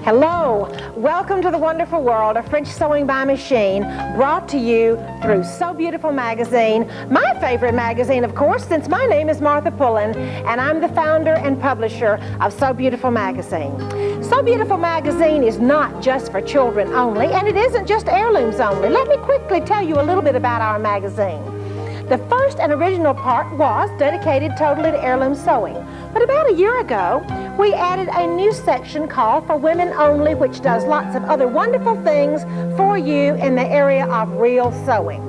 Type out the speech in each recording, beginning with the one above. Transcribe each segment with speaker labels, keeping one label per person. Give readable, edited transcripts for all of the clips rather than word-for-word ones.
Speaker 1: Hello, welcome to the wonderful world of French sewing by machine, brought to you through Sew Beautiful magazine, my favorite magazine, of course, since my name is Martha Pullen, and I'm the founder and publisher of Sew Beautiful magazine. Sew Beautiful magazine is not just for children only, and it isn't just heirlooms only. Let me quickly tell you a little bit about our magazine. The first and original part was dedicated totally to heirloom sewing. But about a year ago, we added a new section called For Women Only, which does lots of other wonderful things for you in the area of real sewing.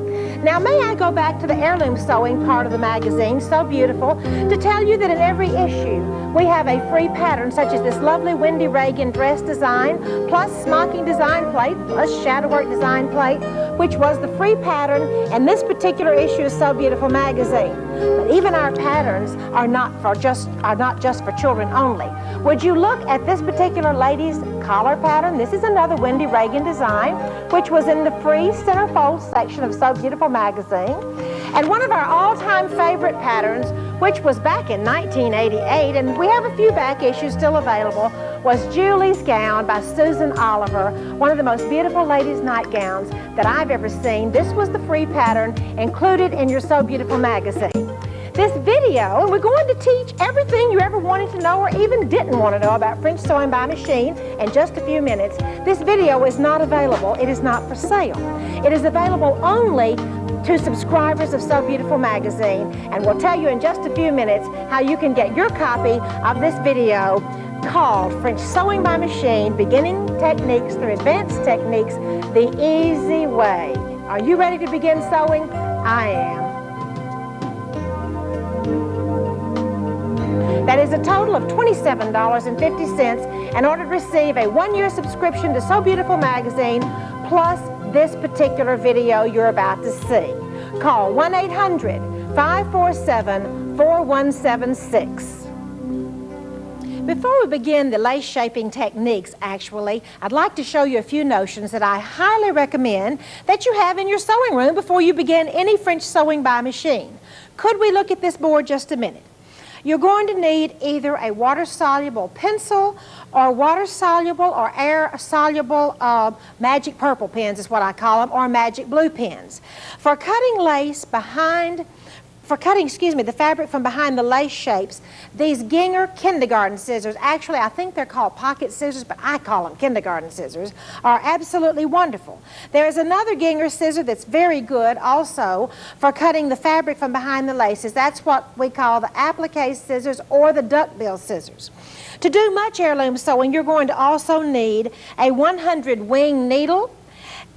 Speaker 1: Now, may I go back to the heirloom sewing part of the magazine, Sew Beautiful, to tell you that in every issue, we have a free pattern, such as this lovely Wendy Reagan dress design, plus Smocking design plate, plus Shadowwork design plate, which was the free pattern in this particular issue of Sew Beautiful magazine. But even our patterns are not just for children only. Would you look at this particular lady's collar pattern? This is another Wendy Reagan design, which was in the free centerfold section of Sew Beautiful magazine. And one of our all-time favorite patterns, which was back in 1988, and we have a few back issues still available, was Julie's Gown by Susan Oliver, one of the most beautiful ladies' nightgowns that I've ever seen. This was the free pattern included in your Sew Beautiful magazine. This video, and we're going to teach everything you ever wanted to know or even didn't want to know about French sewing by machine in just a few minutes. This video is not available. It is not for sale. It is available only to subscribers of Sew Beautiful magazine, and we'll tell you in just a few minutes how you can get your copy of this video called French Sewing by Machine, Beginning Techniques Through Advanced Techniques, the Easy Way. Are you ready to begin sewing? I am. That is a total of $27.50 in order to receive a one-year subscription to Sew Beautiful magazine, plus this particular video you're about to see. Call 1-800-547-4176. Before we begin the lace shaping techniques, actually, I'd like to show you a few notions that I highly recommend that you have in your sewing room before you begin any French sewing by machine. Could we look at this board just a minute? You're going to need either a water-soluble pencil or water-soluble or air-soluble magic purple pens is what I call them, or magic blue pens. For cutting lace the fabric from behind the lace shapes, these Ginger kindergarten scissors, actually I think they're called pocket scissors, but I call them kindergarten scissors, are absolutely wonderful. There's another Ginger scissor that's very good also for cutting the fabric from behind the laces. That's what we call the applique scissors or the duckbill scissors. To do much heirloom sewing, you're going to also need a 100 wing needle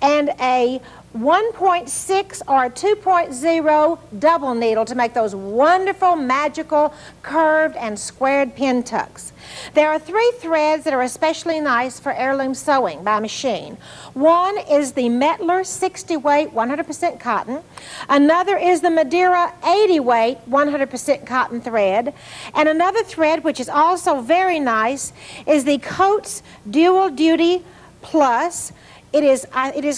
Speaker 1: and a 1.6 or a 2.0 double needle to make those wonderful, magical, curved and squared Pintucks. There are three threads that are especially nice for heirloom sewing by machine. One is the Mettler 60 weight 100% cotton. Another is the Madeira 80 weight 100% cotton thread. And another thread, which is also very nice, is the Coats Dual Duty Plus. It is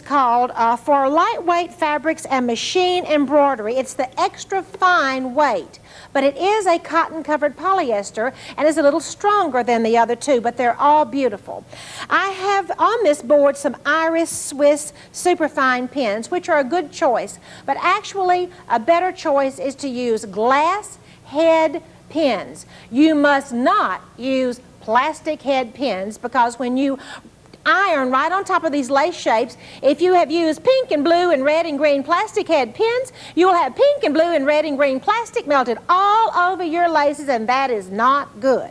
Speaker 1: called for lightweight fabrics and machine embroidery. It's the extra fine weight, but it is a cotton-covered polyester and is a little stronger than the other two, but they're all beautiful. I have on this board some Iris Swiss superfine pens, which are a good choice, but actually a better choice is to use glass head pens. You must not use plastic head pens, because when you iron right on top of these lace shapes, if you have used pink and blue and red and green plastic head pins, you will have pink and blue and red and green plastic melted all over your laces, and that is not good.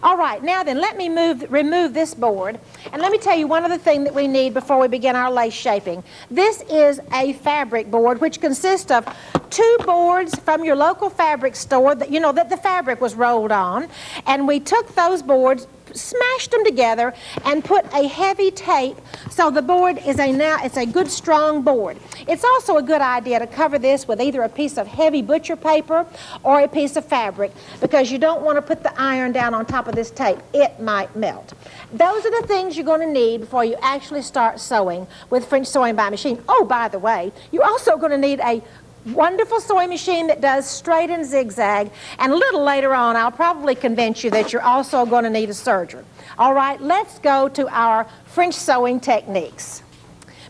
Speaker 1: All right, now then, let me remove this board, and let me tell you one other thing that we need before we begin our lace shaping. This is a fabric board, which consists of two boards from your local fabric store that, you know, that the fabric was rolled on, and we took those boards, smashed them together and put a heavy tape so the board is it's a good strong board. It's also a good idea to cover this with either a piece of heavy butcher paper or a piece of fabric, because you don't want to put the iron down on top of this tape. It might melt. Those are the things you're going to need before you actually start sewing with French sewing by machine. Oh, by the way, you're also going to need a wonderful sewing machine that does straight and zigzag, and a little later on I'll probably convince you that you're also going to need a serger. All right, let's go to our French sewing techniques.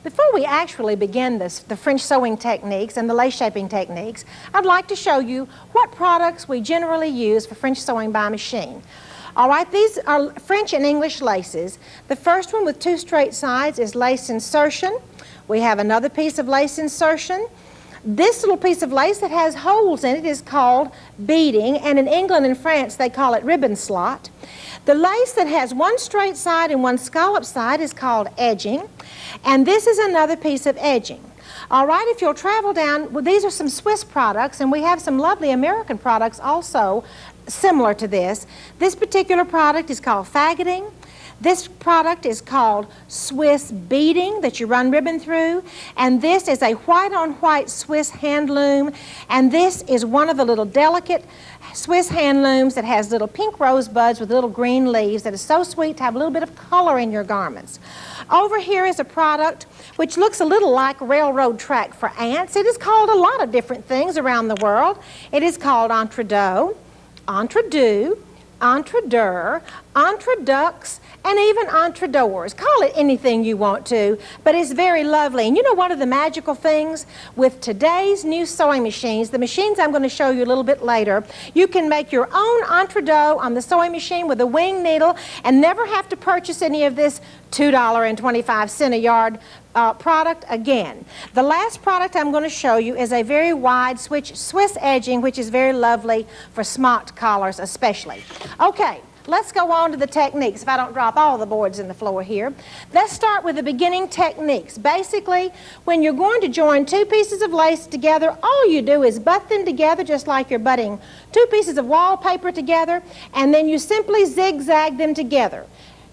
Speaker 1: Before we actually begin the French sewing techniques and the lace shaping techniques, I'd like to show you what products we generally use for French sewing by machine. All right, these are French and English laces. The first one with 2 straight sides is lace insertion. We have another piece of lace insertion. This little piece of lace that has holes in it is called beading, and in England and France they call it ribbon slot. The lace that has 1 straight side and 1 scallop side is called edging, and this is another piece of edging. All right, if you'll travel down, well, these are some Swiss products, and we have some lovely American products also similar to this. This particular product is called faggoting. This product is called Swiss beading that you run ribbon through, and this is a white-on-white Swiss hand loom, and this is one of the little delicate Swiss hand looms that has little pink rosebuds with little green leaves that is so sweet to have a little bit of color in your garments. Over here is a product which looks a little like railroad track for ants. It is called a lot of different things around the world. It is called entre-deux, entre-deux, entre-deux, entre-ducks, and even entre-doors. Call it anything you want to, but it's very lovely. And you know, one of the magical things with today's new sewing machines, the machines I'm going to show you a little bit later, you can make your own entre-deux on the sewing machine with a wing needle and never have to purchase any of this $2.25 a yard product again. The last product I'm going to show you is a very wide Swiss edging, which is very lovely for smocked collars especially. Okay. Let's go on to the techniques, if I don't drop all the boards in the floor here. Let's start with the beginning techniques. Basically, when you're going to join 2 pieces of lace together, all you do is butt them together just like you're butting 2 pieces of wallpaper together, and then you simply zigzag them together.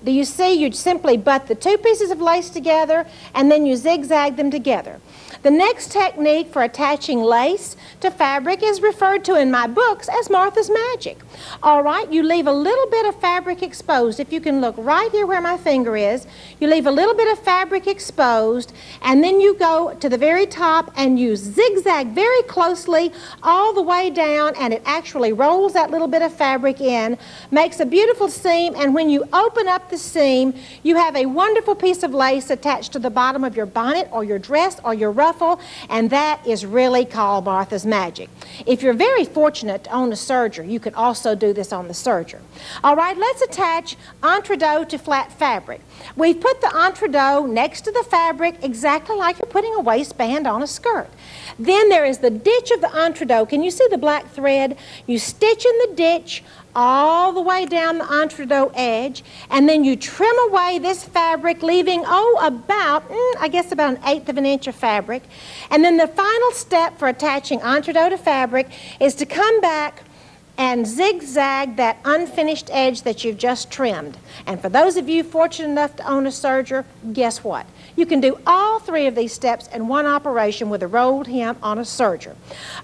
Speaker 1: Do you see? You simply butt the 2 pieces of lace together, and then you zigzag them together. The next technique for attaching lace to fabric is referred to in my books as Martha's Magic. All right, you leave a little bit of fabric exposed. If you can look right here where my finger is, you leave a little bit of fabric exposed, and then you go to the very top and you zigzag very closely all the way down, and it actually rolls that little bit of fabric in, makes a beautiful seam, and when you open up the seam, you have a wonderful piece of lace attached to the bottom of your bonnet or your dress or your ruffle, and that is really called Martha's Magic. If you're very fortunate to own a serger, you can also do this on the serger. All right, let's attach entre-deux to flat fabric. We've put the entre-deux next to the fabric exactly like you're putting a waistband on a skirt. Then there is the ditch of the entre-deux. Can you see the black thread? You stitch in the ditch all the way down the entre-deux edge, and then you trim away this fabric, leaving, about an 1/8 of an inch of fabric. And then the final step for attaching entre-deux to fabric is to come back and zigzag that unfinished edge that you've just trimmed. And for those of you fortunate enough to own a serger, guess what? You can do all 3 of these steps in one operation with a rolled hem on a serger.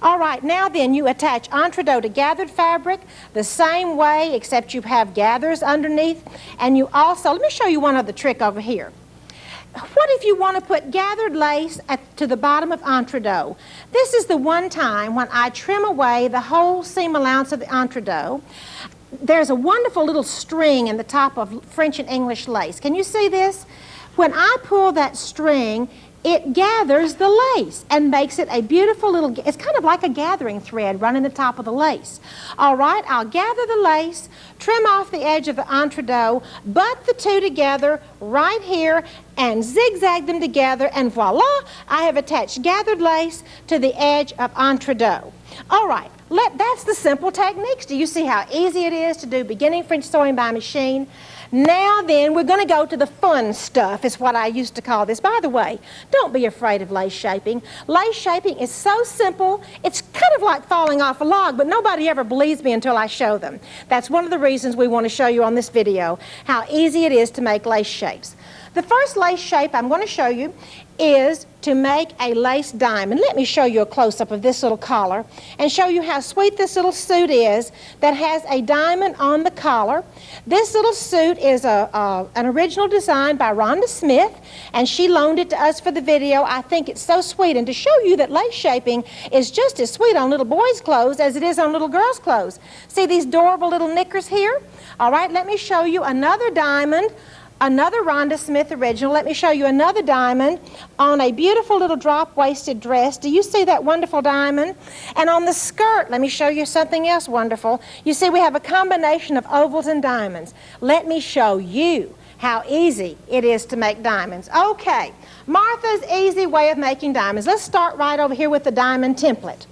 Speaker 1: All right, now then you attach entre-deux to gathered fabric the same way, except you have gathers underneath. And you also, let me show you one other trick over here. What if you want to put gathered lace to the bottom of entre-deux? This is the one time when I trim away the whole seam allowance of the entre-deux. There's a wonderful little string in the top of French and English lace. Can you see this? When I pull that string, it gathers the lace and makes it a beautiful little, it's kind of like a gathering thread running the top of the lace. All right, I'll gather the lace, trim off the edge of the entre-deux, butt the 2 together right here, and zigzag them together, and voila, I have attached gathered lace to the edge of entre-deux. All right, that's the simple techniques. Do you see how easy it is to do beginning French sewing by machine? Now then, we're going to go to the fun stuff, is what I used to call this. By the way, don't be afraid of lace shaping. Lace shaping is so simple, it's kind of like falling off a log, but nobody ever believes me until I show them. That's one of the reasons we want to show you on this video how easy it is to make lace shapes. The first lace shape I'm going to show you is to make a lace diamond. Let me show you a close-up of this little collar and show you how sweet this little suit is that has a diamond on the collar. This little suit is an original design by Rhonda Smith, and she loaned it to us for the video. I think it's so sweet, and to show you that lace shaping is just as sweet on little boys' clothes as it is on little girls' clothes. See these adorable little knickers here? All right, let me show you another diamond. Another Rhonda Smith original. Let me show you another diamond on a beautiful little drop-waisted dress. Do you see that wonderful diamond? And on the skirt, let me show you something else wonderful. You see we have a combination of ovals and diamonds. Let me show you how easy it is to make diamonds. Okay, Martha's easy way of making diamonds. Let's start right over here with the diamond template.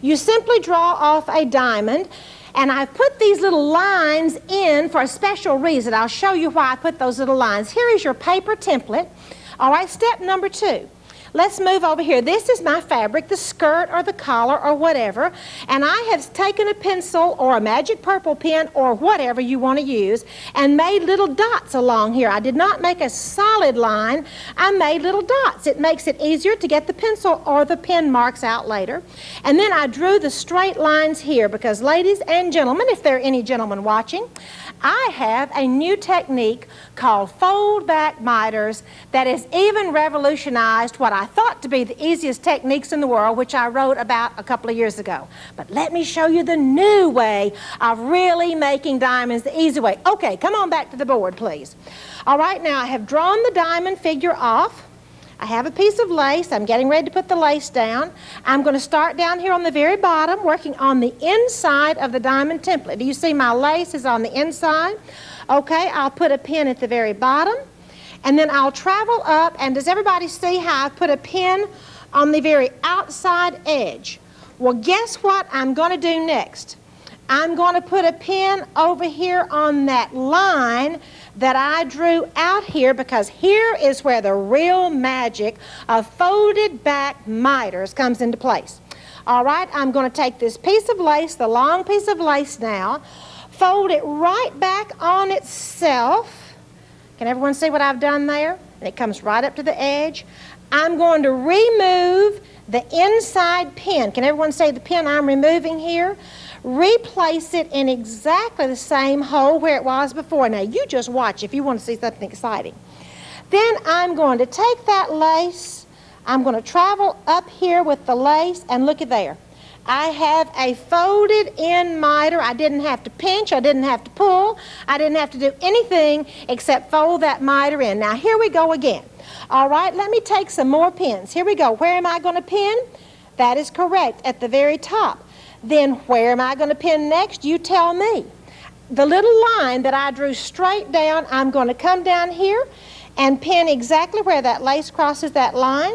Speaker 1: You simply draw off a diamond, and I've put these little lines in for a special reason. I'll show you why I put those little lines. Here is your paper template. All right, step number 2. Let's move over here. This is my fabric, the skirt or the collar or whatever, and I have taken a pencil or a magic purple pen or whatever you want to use and made little dots along here. I did not make a solid line. I made little dots. It makes it easier to get the pencil or the pen marks out later. And then I drew the straight lines here because, ladies and gentlemen, if there are any gentlemen watching, I have a new technique called fold back miters that has even revolutionized what I thought to be the easiest techniques in the world, which I wrote about a couple of years ago. But let me show you the new way of really making diamonds the easy way. Okay, come on back to the board, please. All right, now I have drawn the diamond figure off. I have a piece of lace. I'm getting ready to put the lace down. I'm going to start down here on the very bottom, working on the inside of the diamond template. Do you see my lace is on the inside? Okay, I'll put a pin at the very bottom, and then I'll travel up, and does everybody see how I put a pin on the very outside edge? Well, guess what I'm going to do next? I'm going to put a pin over here on that line that I drew out here, because here is where the real magic of folded back miters comes into place. All right, I'm going to take this piece of lace, the long piece of lace now, fold it right back on itself. Can everyone see what I've done there? And it comes right up to the edge. I'm going to remove the inside pin. Can everyone see the pin I'm removing here? Replace it in exactly the same hole where it was before. Now you just watch if you want to see something exciting. Then I'm going to take that lace, I'm going to travel up here with the lace, and look at there. I have a folded in miter. I didn't have to pinch, I didn't have to pull, I didn't have to do anything except fold that miter in. Now here we go again. All right, let me take some more pins. Here we go. Where am I going to pin? That is correct, at the very top. Then where am I going to pin next? You tell me. The little line that I drew straight down, I'm going to come down here and pin exactly where that lace crosses that line.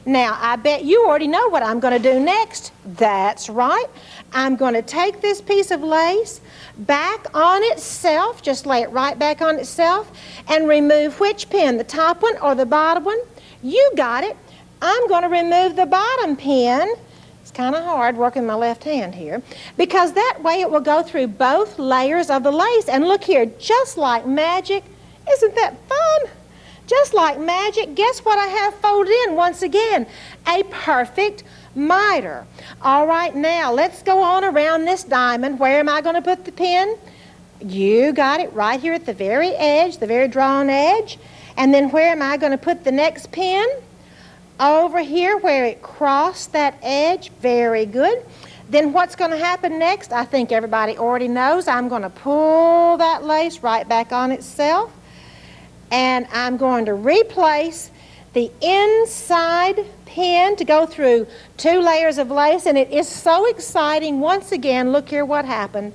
Speaker 1: Now, I bet you already know what I'm going to do next. That's right. I'm going to take this piece of lace back on itself, just lay it right back on itself, and remove which pin, the top one or the bottom one? You got it. I'm going to remove the bottom pin. It's kind of hard working my left hand here, because that way it will go through both layers of the lace. And look here, just like magic. Isn't that fun? Just like magic, guess what I have folded in once again? A perfect miter. All right, now let's go on around this diamond. Where am I going to put the pin? You got it, right here at the very edge, the very drawn edge. And then where am I going to put the next pin? Over here where it crossed that edge. Very good. Then what's going to happen next? I think everybody already knows. I'm going to pull that lace right back on itself, and I'm going to replace the inside pin to go through 2 layers of lace, and it is so exciting. Once again, look here what happened.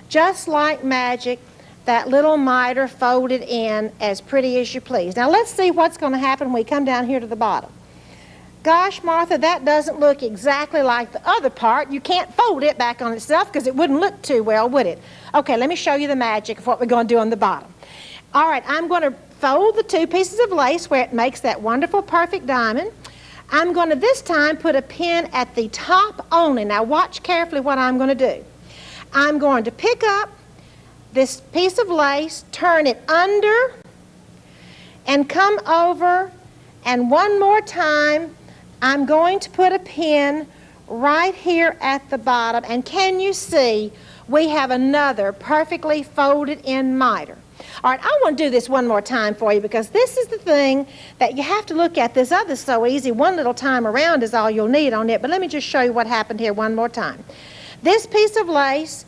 Speaker 1: Just like magic, that little miter folded in as pretty as you please. Now let's see what's going to happen when we come down here to the bottom. Gosh, Martha, that doesn't look exactly like the other part. You can't fold it back on itself because it wouldn't look too well, would it? Okay, let me show you the magic of what we're going to do on the bottom. All right, I'm going to fold the 2 pieces of lace where it makes that wonderful, perfect diamond. I'm going to this time put a pin at the top only. Now watch carefully what I'm going to do. I'm going to pick up this piece of lace, turn it under, and come over, and one more time I'm going to put a pin right here at the bottom. And can you see we have another perfectly folded in miter? All right, I want to do this one more time for you because this is the thing that you have to look at. This other's so easy. One little time around is all you'll need on it, but let me just show you what happened here one more time. This piece of lace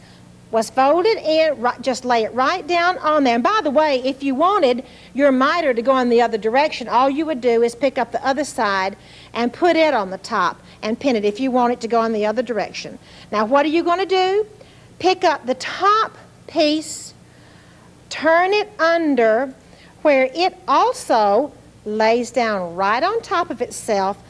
Speaker 1: was folded in, just lay it right down on there. And by the way, if you wanted your miter to go in the other direction, all you would do is pick up the other side and put it on the top and pin it if you want it to go in the other direction. Now what are you going to do? Pick up the top piece, turn it under where it also lays down right on top of itself,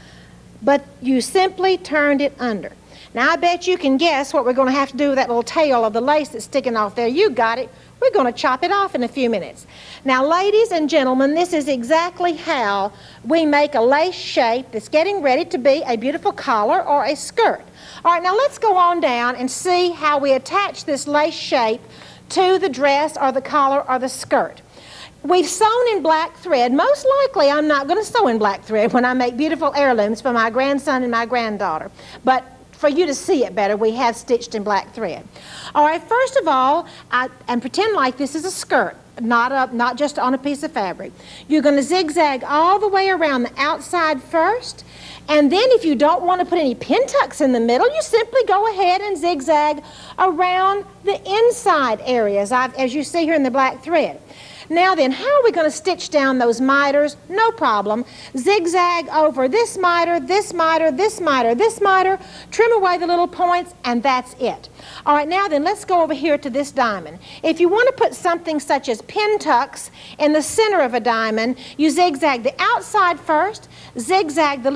Speaker 1: but you simply turned it under. Now I bet you can guess what we're going to have to do with that little tail of the lace that's sticking off there. You got it. We're going to chop it off in a few minutes. Now ladies and gentlemen, this is exactly how we make a lace shape that's getting ready to be a beautiful collar or a skirt. All right, now let's go on down and see how we attach this lace shape to the dress or the collar or the skirt. We've sewn in black thread. Most likely I'm not going to sew in black thread when I make beautiful heirlooms for my grandson and my granddaughter. But for you to see it better, we have stitched in black thread. All right, first of all, and pretend like this is a skirt, not just on a piece of fabric. You're going to zigzag all the way around the outside first, and then if you don't want to put any pintucks in the middle, you simply go ahead and zigzag around the inside areas, as you see here in the black thread. Now then, how are we going to stitch down those miters? No problem. Zigzag over this miter, this miter, this miter, this miter, trim away the little points, and that's it. All right, now then, let's go over here to this diamond. If you want to put something such as pintucks in the center of a diamond, you zigzag the outside first, zigzag the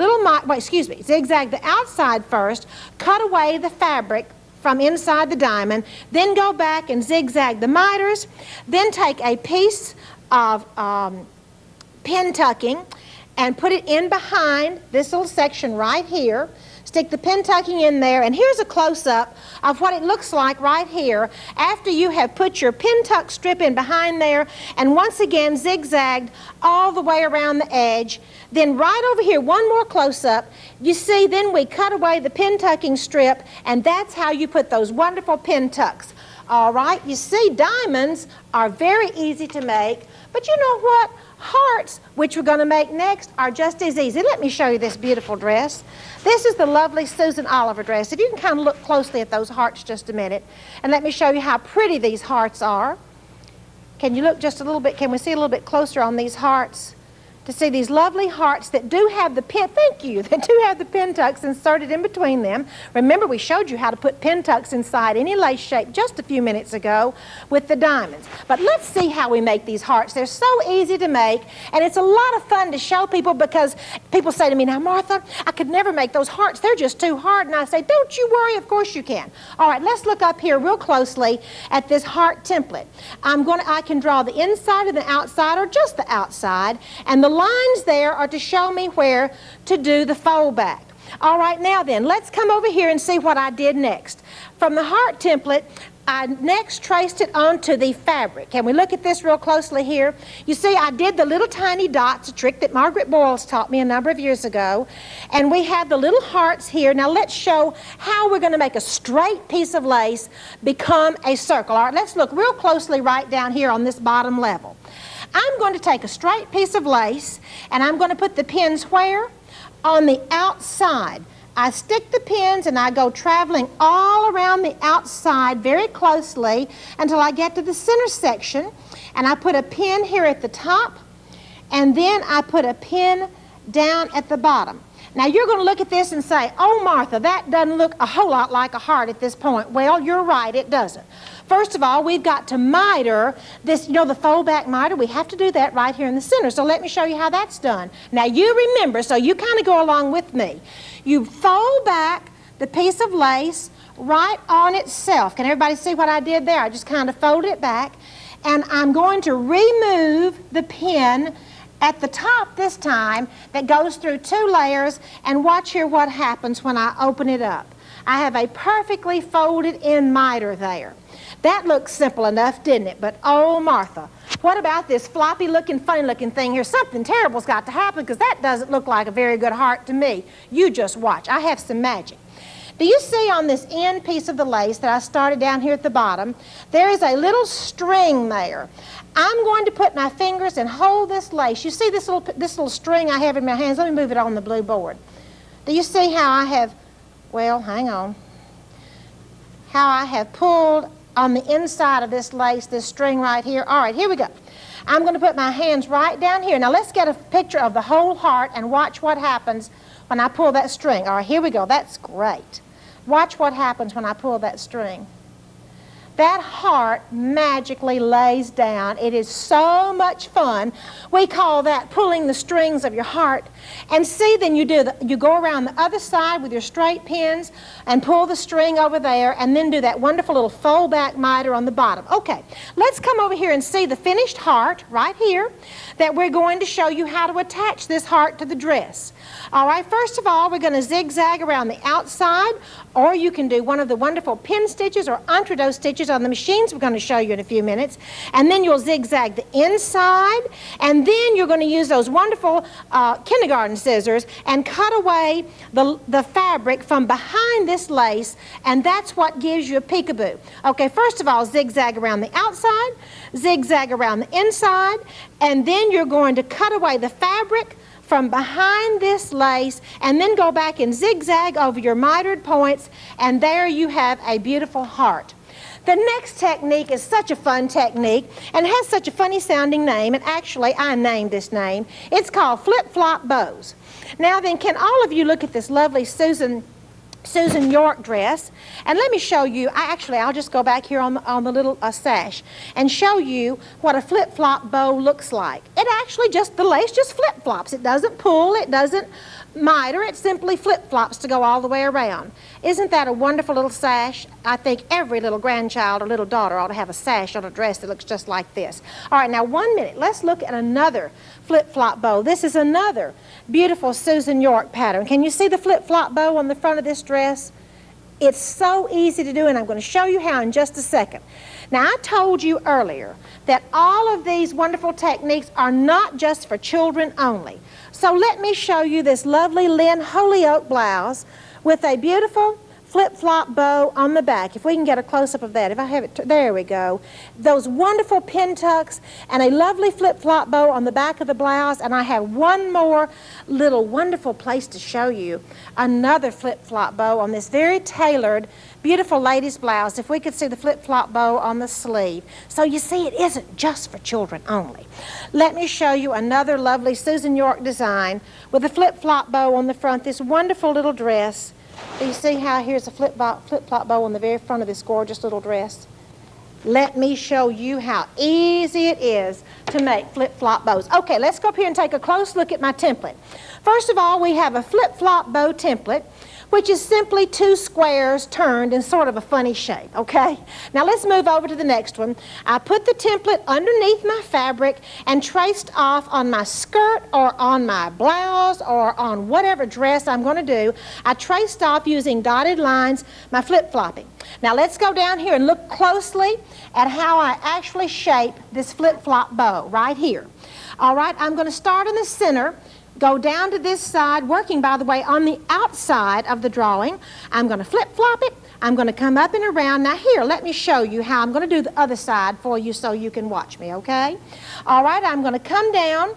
Speaker 1: zigzag the outside first, cut away the fabric from inside the diamond, then go back and zigzag the miters, then take a piece of pin tucking and put it in behind this little section right here. Stick the pin tucking in there, and here's a close-up of what it looks like right here after you have put your pin tuck strip in behind there and once again zigzagged all the way around the edge. Then right over here, one more close-up. You see, then we cut away the pin tucking strip, and that's how you put those wonderful pin tucks. All right, you see, diamonds are very easy to make, but you know what? Hearts, which we're going to make next, are just as easy. Let me show you this beautiful dress. This is the lovely Susan Oliver dress. If you can kind of look closely at those hearts just a minute, and let me show you how pretty these hearts are. Can you look just a little bit? Can we see a little bit closer on these hearts? To see these lovely hearts that do have the pin, that do have the pin tucks inserted in between them. Remember, we showed you how to put pin tucks inside any lace shape just a few minutes ago with the diamonds. But let's see how we make these hearts. They're so easy to make, and it's a lot of fun to show people because people say to me, now Martha, I could never make those hearts. They're just too hard. And I say, don't you worry, of course you can. All right, let's look up here real closely at this heart template. I can draw the inside and the outside, or just the outside, and the lines there are to show me where to do the fold back. All right, now then, let's come over here and see what I did next. From the heart template, I next traced it onto the fabric. Can we look at this real closely here? You see, I did the little tiny dots, a trick that Margaret Boyles taught me a number of years ago. And we have the little hearts here. Now let's show how we're going to make a straight piece of lace become a circle. All right, let's look real closely right down here on this bottom level. I'm going to take a straight piece of lace, and I'm going to put the pins where? On the outside. I stick the pins and I go traveling all around the outside very closely until I get to the center section, and I put a pin here at the top, and then I put a pin down at the bottom. Now you're going to look at this and say, oh Martha, that doesn't look a whole lot like a heart at this point. Well, you're right, it doesn't. First of all, we've got to miter this, the fold back miter. We have to do that right here in the center. So let me show you how that's done. Now you remember, so you kind of go along with me. You fold back the piece of lace right on itself. Can everybody see what I did there? I just kind of folded it back, and I'm going to remove the pin at the top this time that goes through 2 layers, and watch here what happens when I open it up. I have a perfectly folded in miter there. That looks simple enough, didn't it? But oh, Martha, what about this floppy looking, funny looking thing here? Something terrible's got to happen, because that doesn't look like a very good heart to me. You just watch. I have some magic. Do you see on this end piece of the lace that I started down here at the bottom, there is a little string there. I'm going to put my fingers and hold this lace. You see this little string I have in my hands? Let me move it on the blue board. Do you see how I have, well, hang on, how I have pulled on the inside of this lace, this string right here? All right, here we go. I'm going to put my hands right down here. Now let's get a picture of the whole heart and watch what happens when I pull that string. All right, here we go. That's great. Watch what happens when I pull that string. That heart magically lays down. It is so much fun. We call that pulling the strings of your heart. And see, then you go around the other side with your straight pins and pull the string over there, and then do that wonderful little fold back miter on the bottom. Okay, let's come over here and see the finished heart right here that we're going to show you how to attach this heart to the dress. All right, first of all, we're going to zigzag around the outside, or you can do one of the wonderful pin stitches or entredot stitches on the machines we're going to show you in a few minutes. And then you'll zigzag the inside, and then you're going to use those wonderful kindergarten scissors and cut away the fabric from behind this lace, and that's what gives you a peekaboo. Okay, first of all, zigzag around the outside, zigzag around the inside, and then you're going to cut away the fabric from behind this lace, and then go back and zigzag over your mitered points, and there you have a beautiful heart. The next technique is such a fun technique and has such a funny sounding name, and actually I named this name. It's called flip-flop bows. Now then, can all of you look at this lovely Susan York dress, and let me show you. I'll just go back here on the little sash and show you what a flip-flop bow looks like. It actually the lace just flip-flops. It doesn't pull, it doesn't miter, it simply flip-flops to go all the way around. Isn't that a wonderful little sash? I think every little grandchild or little daughter ought to have a sash on a dress that looks just like this. All right, now 1 minute. Let's look at another flip-flop bow. This is another beautiful Susan York pattern. Can you see the flip-flop bow on the front of this dress? It's so easy to do, and I'm going to show you how in just a second. Now, I told you earlier that all of these wonderful techniques are not just for children only. So let me show you this lovely Lynn Holyoke blouse with a beautiful flip-flop bow on the back. If we can get a close-up of that. If I have it, there we go. Those wonderful Pintucks and a lovely flip-flop bow on the back of the blouse. And I have one more little wonderful place to show you. Another flip-flop bow on this very tailored, beautiful lady's blouse. If we could see the flip-flop bow on the sleeve. So you see, it isn't just for children only. Let me show you another lovely Susan York design with a flip-flop bow on the front. This wonderful little dress. Do you see how here's a flip-flop bow on the very front of this gorgeous little dress? Let me show you how easy it is to make flip-flop bows. Okay, let's go up here and take a close look at my template. First of all, we have a flip-flop bow template, which is simply 2 squares turned in sort of a funny shape, okay? Now let's move over to the next one. I put the template underneath my fabric and traced off on my skirt or on my blouse or on whatever dress I'm going to do. I traced off using dotted lines my flip-flopping. Now let's go down here and look closely at how I actually shape this flip-flop bow right here. All right, I'm going to start in the center, go down to this side, working, by the way, on the outside of the drawing. I'm going to flip-flop it. I'm going to come up and around. Now here, let me show you how I'm going to do the other side for you so you can watch me, okay? All right, I'm going to come down,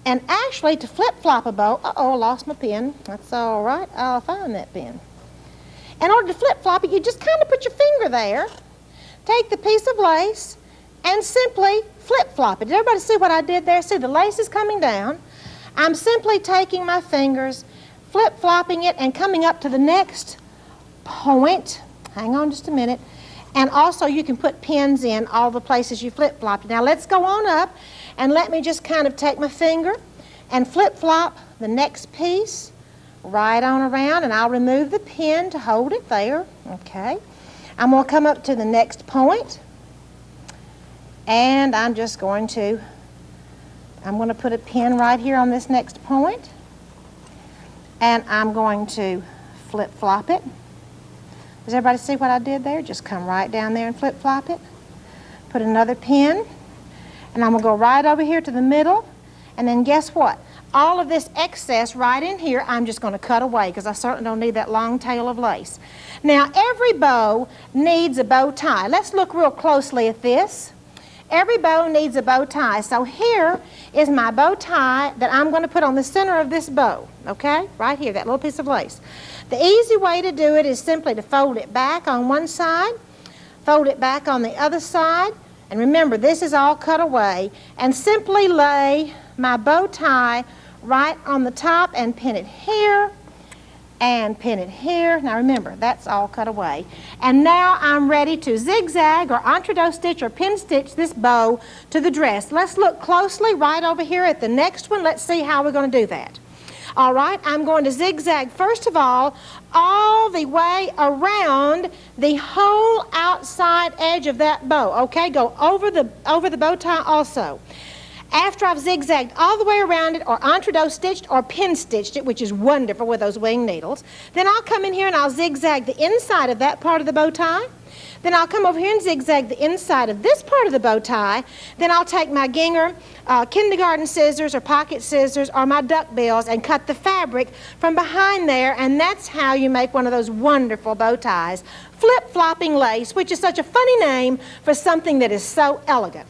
Speaker 1: and actually to flip-flop a bow, uh-oh, I lost my pin. That's all right. I'll find that pin. In order to flip-flop it, you just kind of put your finger there, take the piece of lace, and simply flip-flop it. Did everybody see what I did there? See, the lace is coming down. I'm simply taking my fingers, flip-flopping it, and coming up to the next point. Hang on just a minute. And also you can put pins in all the places you flip-flopped. Now let's go on up, and let me just kind of take my finger and flip-flop the next piece right on around, and I'll remove the pin to hold it there. Okay. I'm going to come up to the next point, and I'm just going to I'm going to put a pin right here on this next point, and I'm going to flip-flop it. Does everybody see what I did there? Just come right down there and flip-flop it. Put another pin, and I'm going to go right over here to the middle, and then guess what? All of this excess right in here, I'm just going to cut away because I certainly don't need that long tail of lace. Now, every bow needs a bow tie. Let's look real closely at this. Every bow needs a bow tie. So here is my bow tie that I'm going to put on the center of this bow, okay? Right here, that little piece of lace. The easy way to do it is simply to fold it back on one side, fold it back on the other side, and remember, this is all cut away, and simply lay my bow tie right on the top and pin it here and pin it here. Now remember, that's all cut away. And now I'm ready to zigzag or entre-deux stitch or pin stitch this bow to the dress. Let's look closely right over here at the next one. Let's see how we're going to do that. All right, I'm going to zigzag first of all the way around the whole outside edge of that bow. Okay, go over the bow tie also. After I've zigzagged all the way around it, or entre-deux stitched, or pin stitched it, which is wonderful with those wing needles, then I'll come in here and I'll zigzag the inside of that part of the bow tie. Then I'll come over here and zigzag the inside of this part of the bow tie. Then I'll take my gingham, kindergarten scissors, or pocket scissors, or my duck bills, and cut the fabric from behind there, and that's how you make one of those wonderful bow ties. Flip-flopping lace, which is such a funny name for something that is so elegant.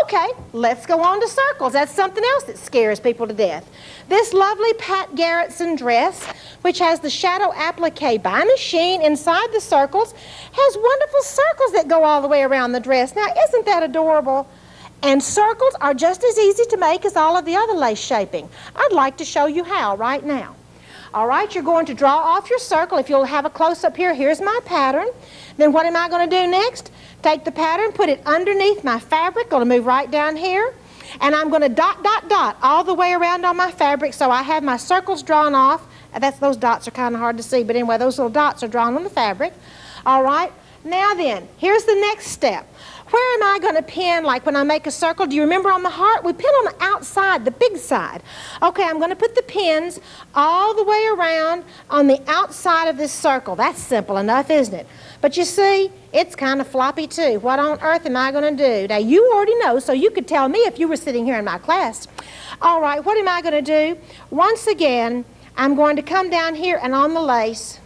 Speaker 1: Okay, let's go on to circles. That's something else that scares people to death. This lovely Pat Garrettson dress, which has the shadow applique by machine inside the circles, has wonderful circles that go all the way around the dress. Now, isn't that adorable? And circles are just as easy to make as all of the other lace shaping. I'd like to show you how right now. All right, you're going to draw off your circle. If you'll have a close-up here, here's my pattern. Then what am I going to do next? Take the pattern, put it underneath my fabric, going to move right down here, and I'm going to dot, dot, dot all the way around on my fabric so I have my circles drawn off. Those dots are kind of hard to see, but anyway, those little dots are drawn on the fabric. All right, now then, here's the next step. Where am I going to pin, like when I make a circle? Do you remember on the heart? We pin on the outside, the big side. Okay, I'm going to put the pins all the way around on the outside of this circle. That's simple enough, isn't it? But you see, it's kind of floppy too. What on earth am I going to do? Now, you already know, so you could tell me if you were sitting here in my class. All right, what am I going to do? Once again, I'm going to come down here and on the lace,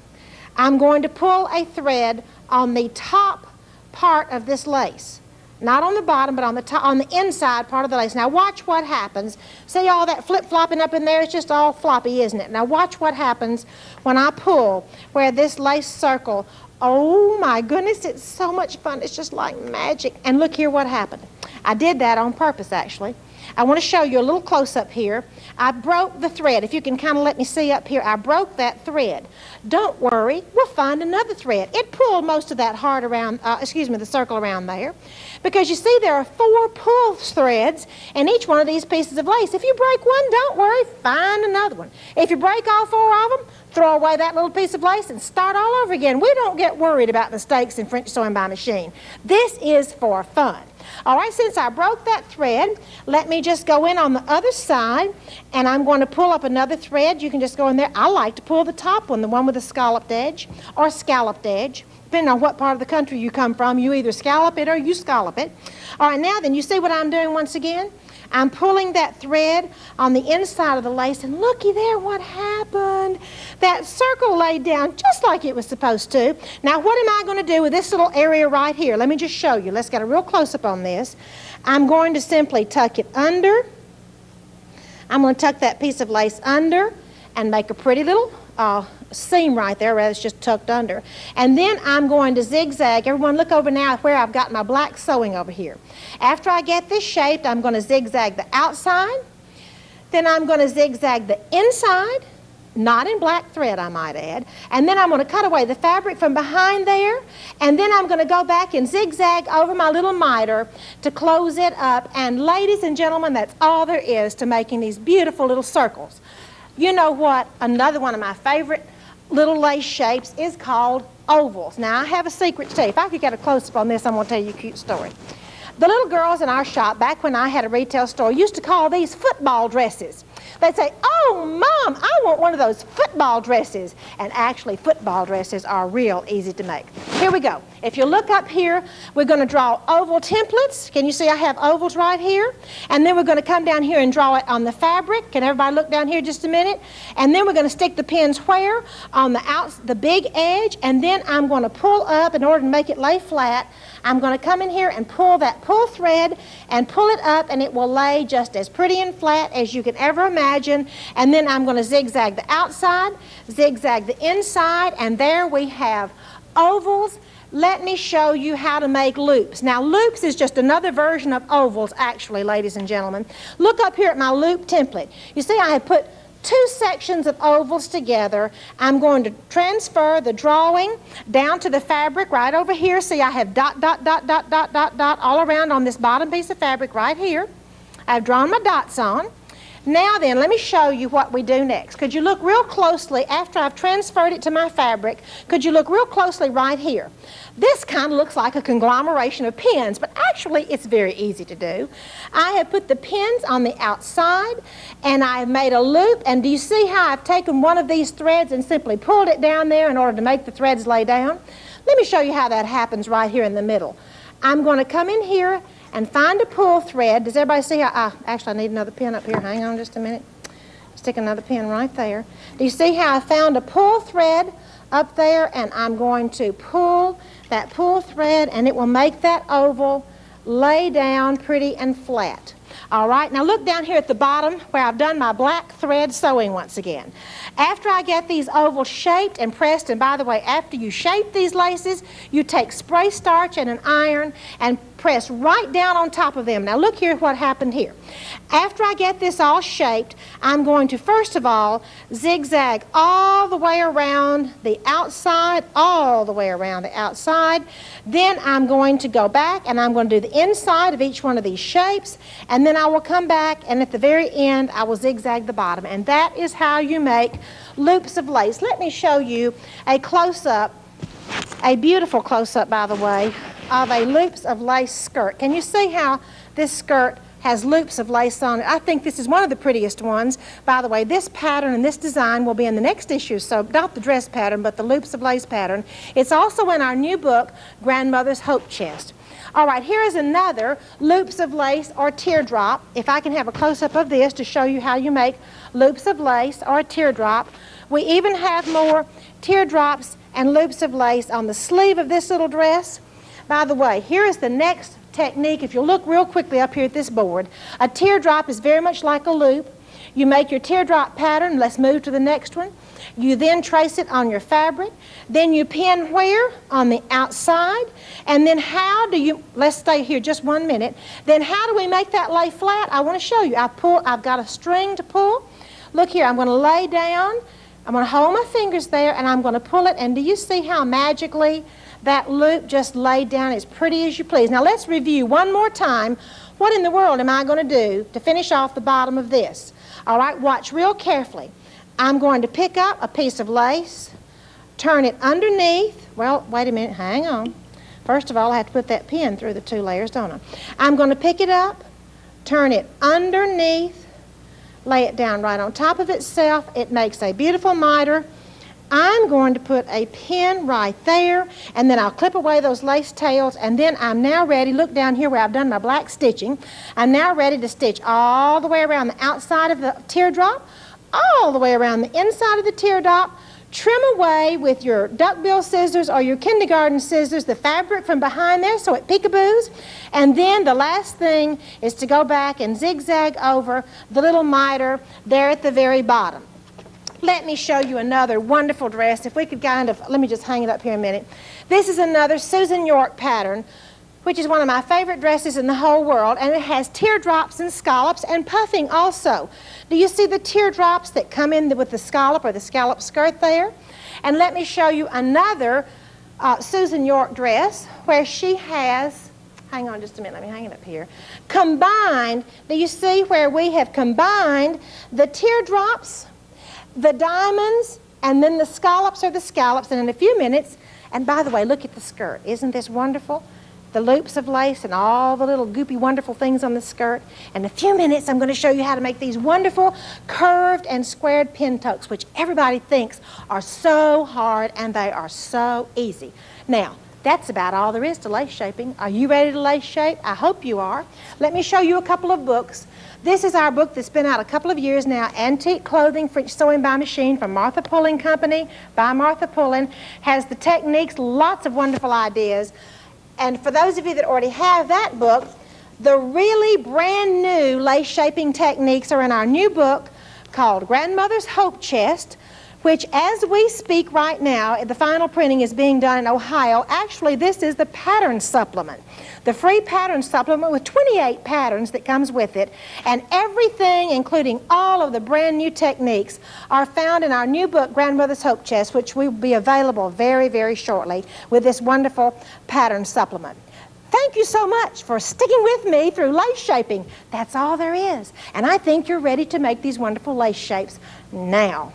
Speaker 1: I'm going to pull a thread on the top part of this lace. Not on the bottom, but on the top, on the inside part of the lace. Now watch what happens. See all that flip-flopping up in there? It's just all floppy, isn't it? Now watch what happens when I pull where this lace circle. Oh my goodness, it's so much fun. It's just like magic. And look here what happened. I did that on purpose, actually. I want to show you a little close-up here. I broke the thread. If you can kind of let me see up here, I broke that thread. Don't worry, we'll find another thread. It pulled most of that heart around, the circle around there. Because you see, there are 4 pull threads in each one of these pieces of lace. If you break one, don't worry, find another one. If you break all 4 of them, throw away that little piece of lace and start all over again. We don't get worried about mistakes in French sewing by machine. This is for fun. All right, since I broke that thread, let me just go in on the other side, and I'm going to pull up another thread. You can just go in there. I like to pull the top one, the one with the scalloped edge or scalloped edge. Depending on what part of the country you come from, you either scallop it or you scallop it. All right, now then, you see what I'm doing once again? I'm pulling that thread on the inside of the lace, and looky there what happened. That circle laid down just like it was supposed to. Now, what am I going to do with this little area right here? Let me just show you. Let's get a real close-up on this. I'm going to simply tuck it under. I'm going to tuck that piece of lace under and make a pretty little seam right there, where it's just tucked under. And then I'm going to zigzag. Everyone look over now where I've got my black sewing over here. After I get this shaped, I'm going to zigzag the outside. Then I'm going to zigzag the inside, not in black thread, I might add. And then I'm going to cut away the fabric from behind there. And then I'm going to go back and zigzag over my little miter to close it up. And ladies and gentlemen, that's all there is to making these beautiful little circles. You know what? Another one of my favorite little lace shapes is called ovals. Now, I have a secret too. If I could get a close-up on this, I'm going to tell you a cute story. The little girls in our shop, back when I had a retail store, used to call these football dresses. They'd say, "Oh, Mom, I want one of those football dresses." And actually, football dresses are real easy to make. Here we go. If you look up here, we're going to draw oval templates. Can you see I have ovals right here? And then we're going to come down here and draw it on the fabric. Can everybody look down here just a minute? And then we're going to stick the pins where? On the big edge. And then I'm going to pull up in order to make it lay flat. I'm going to come in here and pull that pull thread and pull it up, and it will lay just as pretty and flat as you can ever imagine. And then I'm going to zigzag the outside, zigzag the inside, and there we have ovals. Let me show you how to make loops. Now, loops is just another version of ovals, actually, ladies and gentlemen. Look up here at my loop template. You see I have put two sections of ovals together. I'm going to transfer the drawing down to the fabric right over here. See, I have dot, dot, dot, dot, dot, dot, dot all around on this bottom piece of fabric right here. I've drawn my dots on. Now then, let me show you what we do next. Could you look real closely after I've transferred it to my fabric? Could you look real closely right here? This kind of looks like a conglomeration of pins, but actually it's very easy to do. I have put the pins on the outside, and I have made a loop, and do you see how I've taken one of these threads and simply pulled it down there in order to make the threads lay down? Let me show you how that happens right here in the middle. I'm going to come in here and find a pull thread. Does everybody see how, actually I need another pin up here. Hang on just a minute. Stick another pin right there. Do you see how I found a pull thread up there, and I'm going to pull that pull thread, and it will make that oval lay down pretty and flat. All right, now look down here at the bottom where I've done my black thread sewing once again. After I get these ovals shaped and pressed, and by the way, after you shape these laces, you take spray starch and an iron and press right down on top of them. Now look here what happened here. After I get this all shaped, I'm going to first of all zigzag all the way around the outside, all the way around the outside. Then I'm going to go back and I'm going to do the inside of each one of these shapes, and then I will come back, and at the very end I will zigzag the bottom. And that is how you make loops of lace. Let me show you a close-up, a beautiful close-up by the way, of a loops of lace skirt. Can you see how this skirt has loops of lace on it? I think this is one of the prettiest ones. By the way, this pattern and this design will be in the next issue, so not the dress pattern, but the loops of lace pattern. It's also in our new book, Grandmother's Hope Chest. All right, here is another loops of lace or teardrop. If I can have a close-up of this to show you how you make loops of lace or a teardrop. We even have more teardrops and loops of lace on the sleeve of this little dress. By the way, here is the next technique. If you look real quickly up here at this board, a teardrop is very much like a loop. You make your teardrop pattern. Let's move to the next one. You then trace it on your fabric. Then you pin where? On the outside. And then how do you, let's stay here just 1 minute. Then how do we make that lay flat? I want to show you. I've got a string to pull. Look here, I'm going to lay down. I'm going to hold my fingers there, and I'm going to pull it. And do you see how magically that loop just laid down as pretty as you please? Now let's review one more time. What in the world am I going to do to finish off the bottom of this? All right, watch real carefully. I'm going to pick up a piece of lace, turn it underneath. Well, wait a minute, hang on. First of all, I have to put that pin through the two layers, don't I? I'm going to pick it up, turn it underneath, lay it down right on top of itself. It makes a beautiful miter. I'm going to put a pin right there, and then I'll clip away those lace tails, and then I'm now ready. Look down here where I've done my black stitching. I'm now ready to stitch all the way around the outside of the teardrop, all the way around the inside of the teardrop. Trim away with your duckbill scissors or your kindergarten scissors the fabric from behind there so it peekaboos. And then the last thing is to go back and zigzag over the little miter there at the very bottom. Let me show you another wonderful dress. If we could kind of, let me just hang it up here a minute. This is another Susan York pattern, which is one of my favorite dresses in the whole world, and it has teardrops and scallops and puffing also. Do you see the teardrops that come in with the scallop or the scallop skirt there? And let me show you another Susan York dress where she has, hang on just a minute, let me hang it up here, combined, do you see where we have combined the teardrops, the diamonds, and then the scallops or the scallops, and in a few minutes, and by the way, look at the skirt. Isn't this wonderful? the loops of lace and all the little goopy wonderful things on the skirt. In a few minutes I'm going to show you how to make these wonderful curved and squared pintucks, which everybody thinks are so hard, and they are so easy. Now, that's about all there is to lace shaping. Are you ready to lace shape? I hope you are. Let me show you a couple of books. This is our book that's been out a couple of years now, Antique Clothing, French Sewing by Machine from Martha Pullen Company by Martha Pullen. Has the techniques, lots of wonderful ideas. And for those of you that already have that book, the really brand new lace shaping techniques are in our new book called Grandmother's Hope Chest, which as we speak right now, the final printing is being done in Ohio. Actually, this is the pattern supplement, the free pattern supplement with 28 patterns that comes with it. And everything, including all of the brand new techniques, are found in our new book, Grandmother's Hope Chest, which will be available very, very shortly with this wonderful pattern supplement. Thank you so much for sticking with me through lace shaping. That's all there is. And I think you're ready to make these wonderful lace shapes now.